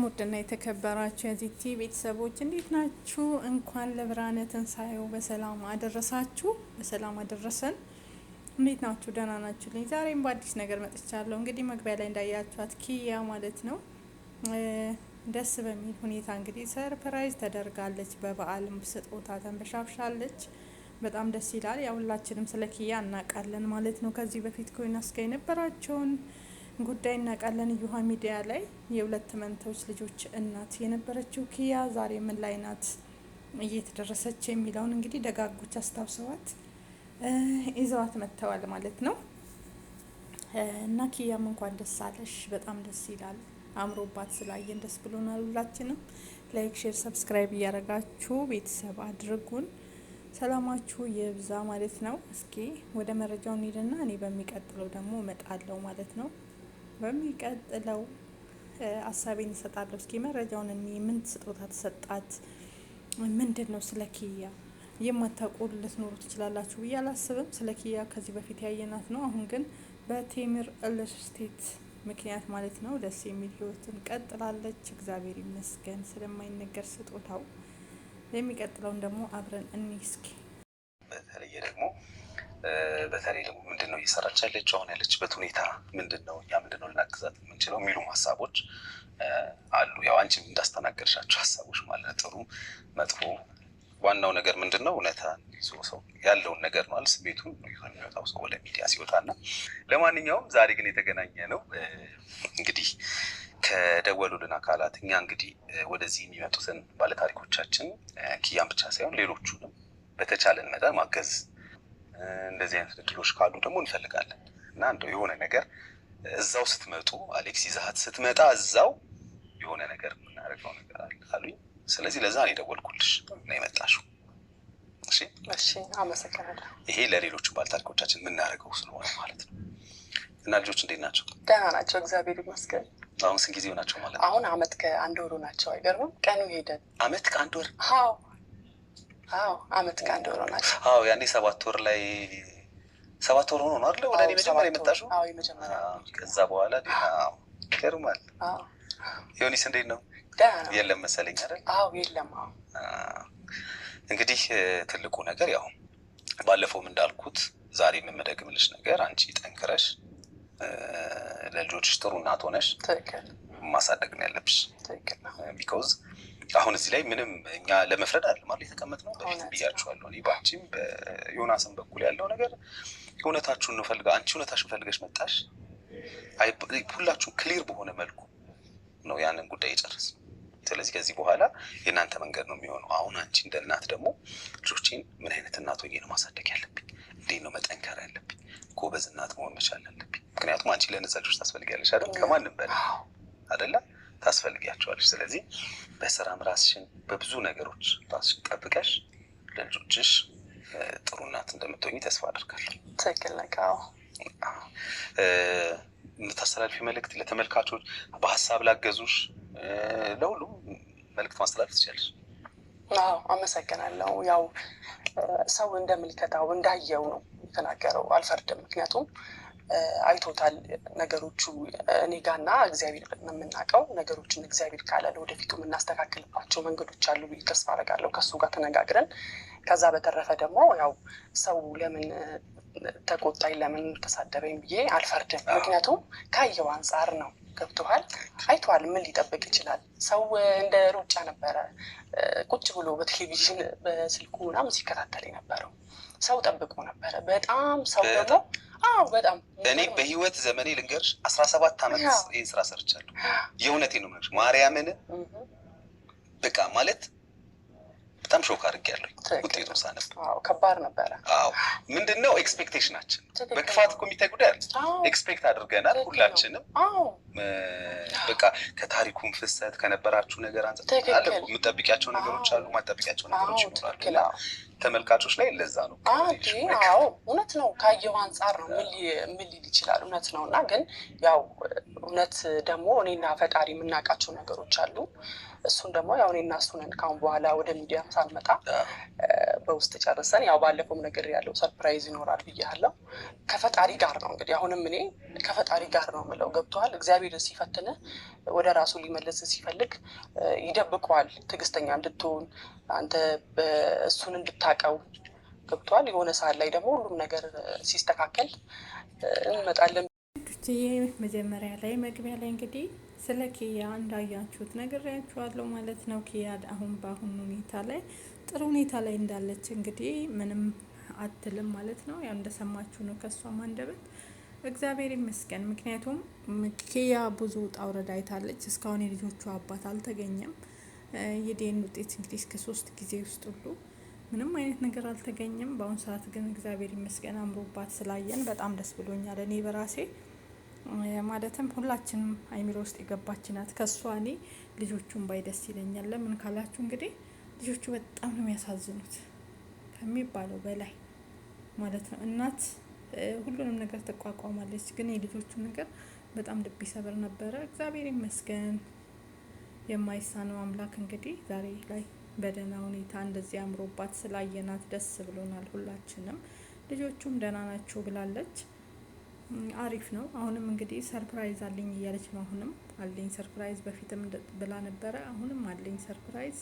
ውድና የተከበራችሁ የዚቲ ቤተሰቦች እንዴት ናችሁ? እንኳን ለብርሃነ ትንሣኤው በሰላም አደረሳችሁ፣ በሰላም አደረሰን። እንዴት ናችሁ? ደህና ናችሁልኝ? ዛሬም በአዲስ ነገር መጥቻለሁ። እንግዲህ መግቢያ ላይ እንዳያችኋት ኪያ ማለት ነው ደስ በሚል ሁኔታ እንግዲህ ሰርፕራይዝ ተደርጋለች። በበዓልም ስጦታ ተንበሻብሻለች። በጣም ደስ ይላል። ያው ሁላችንም ስለ ኪያ እናውቃለን ማለት ነው። ከዚህ በፊት ኮይናስ ጋር የነበራቸውን ጉዳይ እናውቃለን። ዩሃ ሚዲያ ላይ የሁለት መንቶች ልጆች እናት የነበረችው ኪያ ዛሬ ምን ላይ ናት እየተደረሰች የሚለውን እንግዲህ ደጋጎች አስታውሰዋት ይዘዋት መጥተዋል ማለት ነው። እና ኪያም እንኳን ደስ አለሽ፣ በጣም ደስ ይላል። አምሮባት ስላየን ደስ ብሎናል። ሁላችንም ላይክ፣ ሼር፣ ሰብስክራይብ እያደረጋችሁ ቤተሰብ አድርጉን። ሰላማችሁ ይብዛ ማለት ነው። እስኪ ወደ መረጃው እንሂድና እኔ በሚቀጥለው ደግሞ እመጣለሁ ማለት ነው። በሚቀጥለው ሀሳቤን እሰጣለሁ። እስኪ መረጃውን እኔ ምን ስጦታ ተሰጣት፣ ምንድን ነው ስለ ኪያ የማታውቁ ልትኖሩ ትችላላችሁ ብዬ አላስብም። ስለ ኪያ ከዚህ በፊት ያየናት ነው። አሁን ግን በቴምር ስቴት ምክንያት ማለት ነው ደስ የሚል ህይወትን ቀጥላለች። እግዚአብሔር ይመስገን ስለማይነገር ስጦታው። የሚቀጥለውን ደግሞ አብረን እኔ እስኪ በተለይ ደግሞ ምንድነው እየሰራች ያለችው፣ አሁን ያለችበት ሁኔታ ምንድነው፣ እኛ ምንድነው ልናግዛት የምንችለው የሚሉ ሀሳቦች አሉ። ያው አንቺም እንዳስተናገርሻቸው ሀሳቦች ማለት ጥሩ መጥፎ፣ ዋናው ነገር ምንድነው እውነታን ይዞ ሰው ያለውን ነገር ነው ስሜቱን ይዞ የሚወጣው ሰው ወደ ሚዲያ ሲወጣና፣ ለማንኛውም ዛሬ ግን የተገናኘ ነው እንግዲህ ከደወሉልን አካላት እኛ እንግዲህ ወደዚህ የሚመጡትን ባለታሪኮቻችን ኪያን ብቻ ሳይሆን ሌሎቹንም በተቻለን መጠን ማገዝ፣ እንደዚህ አይነት እድሎች ካሉ ደግሞ እንፈልጋለን እና እንደው የሆነ ነገር እዛው ስትመጡ አሌክስ ይዛት ስትመጣ እዛው የሆነ ነገር የምናደርገው ነገር አሉኝ። ስለዚህ ለዛ ነው የደወልኩልሽ ነው የመጣሽው። እሺ አመሰግናለሁ። ይሄ ለሌሎቹ ባለታሪኮቻችን የምናደርገው ስለሆነ ማለት ነው። እና ልጆች እንዴት ናቸው? ደህና ናቸው እግዚአብሔር ይመስገን። አሁን ስንት ጊዜ ሆናቸው ማለት ነው? አሁን አመት ከአንድ ወሩ ናቸው። አይገርምም? ቀኑ ሄደ። አመት ከአንድ ወር? አዎ አመት ከአንድ ወር ናቸው። አዎ ያኔ 7 ወር ላይ 7 ወር ሆኖ ነው አይደል ወደ እኔ መጀመሪያ የመጣሽው? አዎ የመጀመሪያ። ከዛ በኋላ ይገርማል። ዮኒስ እንዴት ነው? ደህና ነው። የለም መሰለኝ አይደል? አዎ የለም። እንግዲህ ትልቁ ነገር ያው ባለፈውም እንዳልኩት ዛሬ የምመደግምልሽ ነገር አንቺ ጠንክረሽ ለልጆችሽ ጥሩ እናት ሆነሽ ማሳደግ ነው ያለብሽ። ቢኮዝ አሁን እዚህ ላይ ምንም እኛ ለመፍረድ አይደለም ማለት የተቀመጥነው። በፊት ብያችኋለሁ። እኔ በአንቺም በዮናስም በኩል ያለው ነገር እውነታችሁን ነው ፈልጋ አንቺ እውነታችሁን ፈልገሽ መጣሽ። ሁላችሁም ክሊር በሆነ መልኩ ነው ያንን ጉዳይ የጨረስ። ስለዚህ ከዚህ በኋላ የእናንተ መንገድ ነው የሚሆነው። አሁን አንቺ እንደ እናት ደግሞ ልጆቼን ምን አይነት እናት ሆኜ ነው ማሳደግ ያለብኝ፣ እንዴት ነው መጠንከር ያለብኝ፣ ጎበዝ እናት መሆን መቻል አለብኝ። ምክንያቱም አንቺ ለነዛ ልጆች ታስፈልጊያለሽ አይደል? ከማንም በላይ አይደለ? ታስፈልጊያቸዋለሽ። ስለዚህ በስራም ራስሽን በብዙ ነገሮች ራስሽን ጠብቀሽ ለልጆችሽ ጥሩ እናት እንደምትሆኚ ተስፋ አደርጋለሁ። ትክክል ነህ። የምታስተላልፊ መልእክት ለተመልካቾች፣ በሀሳብ ላገዙሽ ለሁሉም መልእክት ማስተላለፍ ትችላለሽ። አዎ አመሰግናለሁ። ያው ሰው እንደምልከታው እንዳየው ነው የተናገረው። አልፈርድም። ምክንያቱም አይቶታል ነገሮቹ እኔ ጋርና እግዚአብሔር የምናውቀው ነገሮችን እግዚአብሔር ካለ ወደፊቱ የምናስተካክልባቸው መንገዶች አሉ ብዬ ተስፋ አደርጋለሁ ከሱ ጋር ተነጋግረን። ከዛ በተረፈ ደግሞ ያው ሰው ለምን ተቆጣኝ ለምን ተሳደበኝ ብዬ አልፈርድም። ምክንያቱም ካየው አንጻር ነው። ገብቶሃል? አይቷል። ምን ሊጠብቅ ይችላል? ሰው እንደ ሩጫ ነበረ ቁጭ ብሎ በቴሌቪዥን በስልኩ ምናምን ሲከታተል የነበረው። ሰው ጠብቆ ነበረ በጣም ሰው ደግሞ በጣም እኔ በህይወት ዘመኔ ልንገርሽ 17 ዓመት ይህን ስራ ሰርቻለሁ። የእውነቴን ነው የምልሽ ማርያምን በቃ ማለት በጣም ሾክ አድርጌያለሁ ውጤቱን ሳነብ። ከባድ ነበረ። ምንድነው ኤክስፔክቴሽናችን? በክፋት እኮ የሚታይ ጉዳይ አለ። ኤክስፔክት አድርገናል ሁላችንም። በቃ ከታሪኩም ፍሰት ከነበራችሁ ነገር አንጻር አለ የምጠብቂያቸው ነገሮች አሉ፣ ማጠብቂያቸው ነገሮች ይኖራሉ። ተመልካቾች ላይ ለዛ ነው። እውነት ነው። ካየው አንጻር ነው ምን ሊል ይችላል? እውነት ነው። እና ግን ያው እውነት ደግሞ እኔና ፈጣሪ የምናውቃቸው ነገሮች አሉ። እሱን ደግሞ ያው እኔና እሱ ነን ካሁን በኋላ ወደ ሚዲያ ሳልመጣ በውስጥ ጨርሰን ያው ባለፈውም ነገር ያለው ሰርፕራይዝ ይኖራል ብያለሁ። ከፈጣሪ ጋር ነው እንግዲህ አሁንም እኔ ከፈጣሪ ጋር ነው የምለው። ገብቶሃል? እግዚአብሔር ሲፈትን ወደ ራሱ ሊመልስ ሲፈልግ ይደብቀዋል። ትዕግስተኛ እንድትሆን አንተ እሱን እንድታቀው ገብቶሃል? የሆነ ሰዓት ላይ ደግሞ ሁሉም ነገር ሲስተካከል እንመጣለን። መጀመሪያ ላይ መግቢያ ላይ እንግዲህ ስለ ኪያ እንዳያችሁት ነግሬያችኋለሁ ማለት ነው። ኪያ አሁን በአሁኑ ሁኔታ ላይ ጥሩ ሁኔታ ላይ እንዳለች እንግዲህ ምንም አትልም ማለት ነው። ያው እንደሰማችሁ ነው ከሷ አንደበት። እግዚአብሔር ይመስገን። ምክንያቱም ኪያ ብዙ ውጣ ውረድ አይታለች። እስካሁን የልጆቹ አባት አልተገኘም። የዲኤንኤ ውጤት እንግዲህ እስከ 3 ጊዜ ውስጥ ሁሉ ምንም አይነት ነገር አልተገኘም። በአሁኑ ሰዓት ግን እግዚአብሔር ይመስገን አምሮባት ስላየን በጣም ደስ ብሎኛል። እኔ በራሴ ማለትም ሁላችንም አይሚሮ ውስጥ የገባች ናት። ከሷ እኔ ልጆቹን ባይ ደስ ይለኛል። ለምን ካላችሁ እንግዲህ ልጆቹ በጣም ነው የሚያሳዝኑት ከሚባለው በላይ ማለት ነው። እናት ሁሉንም ነገር ትቋቋማለች፣ ግን የልጆቹ ነገር በጣም ልብ ይሰብር ነበረ። እግዚአብሔር ይመስገን የማይሳነው አምላክ እንግዲህ ዛሬ ላይ በደህና ሁኔታ እንደዚህ አምሮባት ስላየናት ደስ ብሎናል ሁላችንም። ልጆቹም ደህና ናቸው ብላለች። አሪፍ ነው። አሁንም እንግዲህ ሰርፕራይዝ አለኝ እያለች ነው። አሁንም አለኝ ሰርፕራይዝ፣ በፊትም ብላ ነበረ። አሁንም አለኝ ሰርፕራይዝ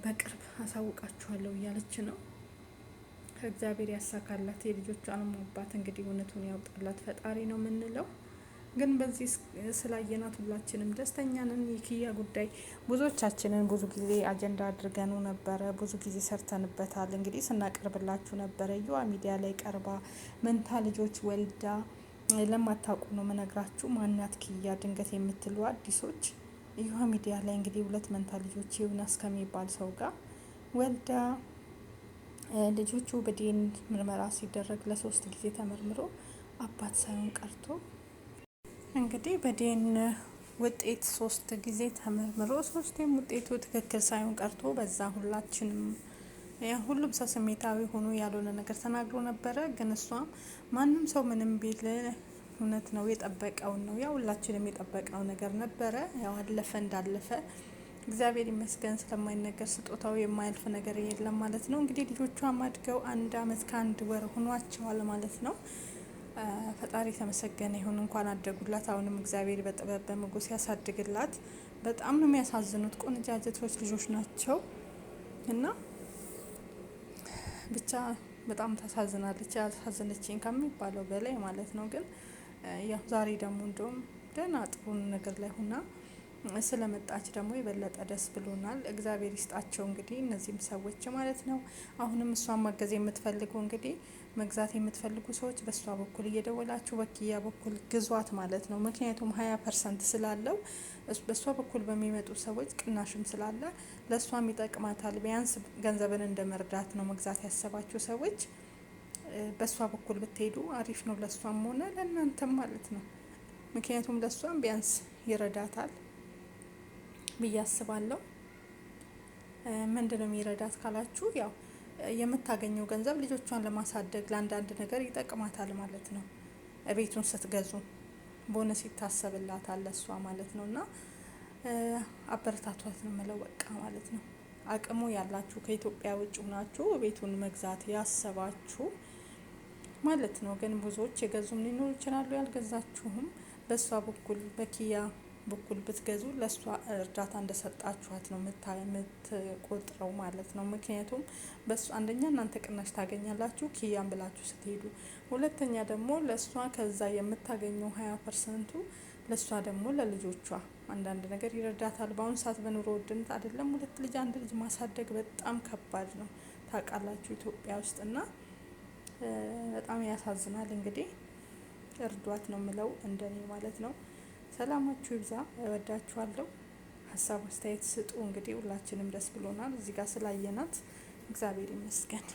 በቅርብ አሳውቃችኋለሁ እያለች ነው። ከእግዚአብሔር ያሳካላት፣ የልጆቿንም አባት እንግዲህ እውነቱን ያውጣላት ፈጣሪ ነው የምንለው። ግን በዚህ ስላየናት ሁላችንም ደስተኛ ነን። የኪያ ጉዳይ ብዙዎቻችንን ብዙ ጊዜ አጀንዳ አድርገኑ ነበረ፣ ብዙ ጊዜ ሰርተንበታል። እንግዲህ ስናቀርብላችሁ ነበረ። ዩዋ ሚዲያ ላይ ቀርባ መንታ ልጆች ወልዳ፣ ለማታውቁ ነው መነግራችሁ ማናት ኪያ ድንገት የምትሉ አዲሶች። ዩዋ ሚዲያ ላይ እንግዲህ 2 መንታ ልጆች ዮናስ ከሚባል ሰው ጋር ወልዳ ልጆቹ በዲኤንኤ ምርመራ ሲደረግ ለ3 ጊዜ ተመርምሮ አባት ሳይሆን ቀርቶ እንግዲህ በዲኤንኤ ውጤት 3 ጊዜ ተመርምሮ 3ቴም ውጤቱ ትክክል ሳይሆን ቀርቶ በዛ ሁላችንም ሁሉም ሰው ስሜታዊ ሆኖ ያልሆነ ነገር ተናግሮ ነበረ። ግን እሷም ማንም ሰው ምንም ቢል እውነት ነው የጠበቀውን ነው። ያው ሁላችንም የጠበቀው ነገር ነበረ። ያው አለፈ እንዳለፈ እግዚአብሔር ይመስገን። ስለማይነገር ስጦታው የማያልፍ ነገር የለም ማለት ነው። እንግዲህ ልጆቿም አድገው 1 አመት ከ1 ወር ሆኗቸዋል ማለት ነው። ፈጣሪ ተመሰገነ ይሁን። እንኳን አደጉላት። አሁንም እግዚአብሔር በጥበብ በሞገስ ያሳድግላት። በጣም ነው የሚያሳዝኑት። ቆንጃጀቶች ልጆች ናቸው እና ብቻ በጣም ታሳዝናለች። ያሳዝነችኝ ከሚባለው በላይ ማለት ነው። ግን ያው ዛሬ ደግሞ እንደውም ደህና ጥሩ ነገር ላይ ሆና ስለመጣች ደግሞ የበለጠ ደስ ብሎናል። እግዚአብሔር ይስጣቸው እንግዲህ እነዚህም ሰዎች ማለት ነው። አሁንም እሷን ማገዝ የምትፈልጉ እንግዲህ መግዛት የምትፈልጉ ሰዎች በእሷ በኩል እየደወላችሁ በኪያ በኩል ግዟት ማለት ነው። ምክንያቱም 20% ስላለው በእሷ በኩል በሚመጡ ሰዎች ቅናሽም ስላለ ለእሷም ይጠቅማታል። ቢያንስ ገንዘብን እንደ መርዳት ነው መግዛት ያሰባችሁ ሰዎች በእሷ በኩል ብትሄዱ አሪፍ ነው፣ ለእሷም ሆነ ለእናንተም ማለት ነው። ምክንያቱም ለእሷም ቢያንስ ይረዳታል ብዬ አስባለሁ። ምንድነው የሚረዳት ካላችሁ ያው የምታገኘው ገንዘብ ልጆቿን ለማሳደግ ለአንዳንድ ነገር ይጠቅማታል ማለት ነው። ቤቱን ስትገዙ ቦነስ ይታሰብላታል ለሷ ማለት ነው። እና አበረታቷት ነው የምለው በቃ ማለት ነው። አቅሙ ያላችሁ ከኢትዮጵያ ውጭ ሆናችሁ ቤቱን መግዛት ያሰባችሁ ማለት ነው። ግን ብዙዎች የገዙም ሊኖሩ ይችላሉ፣ ያልገዛችሁም በእሷ በኩል በኪያ በኩል ብትገዙ ለእሷ እርዳታ እንደሰጣችኋት ነው የምትቆጥረው ማለት ነው። ምክንያቱም በእሱ አንደኛ እናንተ ቅናሽ ታገኛላችሁ ኪያን ብላችሁ ስትሄዱ፣ ሁለተኛ ደግሞ ለእሷ ከዛ የምታገኘው 20%ቱ ለእሷ ደግሞ ለልጆቿ አንዳንድ ነገር ይረዳታል። በአሁኑ ሰዓት በኑሮ ውድነት አይደለም 2 ልጅ 1 ልጅ ማሳደግ በጣም ከባድ ነው ታውቃላችሁ ኢትዮጵያ ውስጥ እና በጣም ያሳዝናል። እንግዲህ እርዷት ነው ምለው እንደኔ ማለት ነው። ሰላማችሁ ይብዛ። እወዳችኋለሁ። ሀሳብ አስተያየት ስጡ። እንግዲህ ሁላችንም ደስ ብሎናል እዚህ ጋር ስላየናት እግዚአብሔር ይመስገን።